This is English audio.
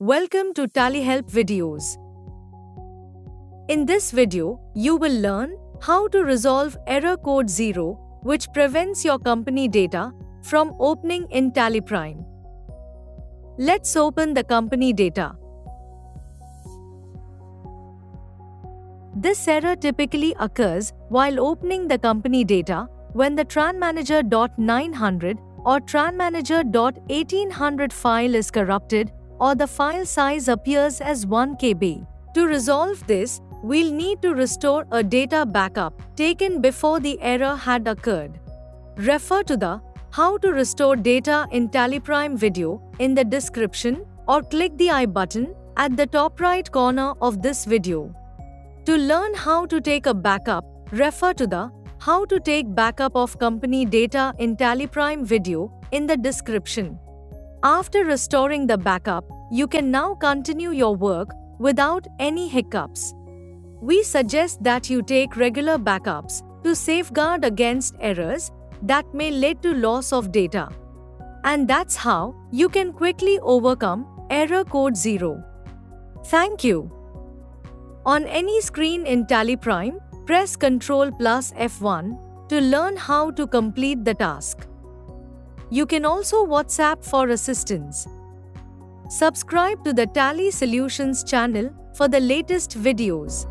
Welcome to TallyHelp videos. In this video, you will learn how to resolve error code 0, which prevents your company data from opening in TallyPrime. Let's open the company data. This error typically occurs while opening the company data when the TranManager.900 or TranManager.1800 file is corrupted or the file size appears as 1 KB. To resolve this, we'll need to restore a data backup taken before the error had occurred. Refer to the How to Restore Data in TallyPrime video in the description or click the I button at the top right corner of this video. To learn how to take a backup, refer to the How to Take Backup of Company Data in TallyPrime video in the description. After restoring the backup, you can now continue your work without any hiccups. We suggest that you take regular backups to safeguard against errors that may lead to loss of data. And that's how you can quickly overcome error code 0. Thank you. On any screen in TallyPrime, press Ctrl plus F1 to learn how to complete the task. You can also WhatsApp for assistance. Subscribe to the Tally Solutions channel for the latest videos.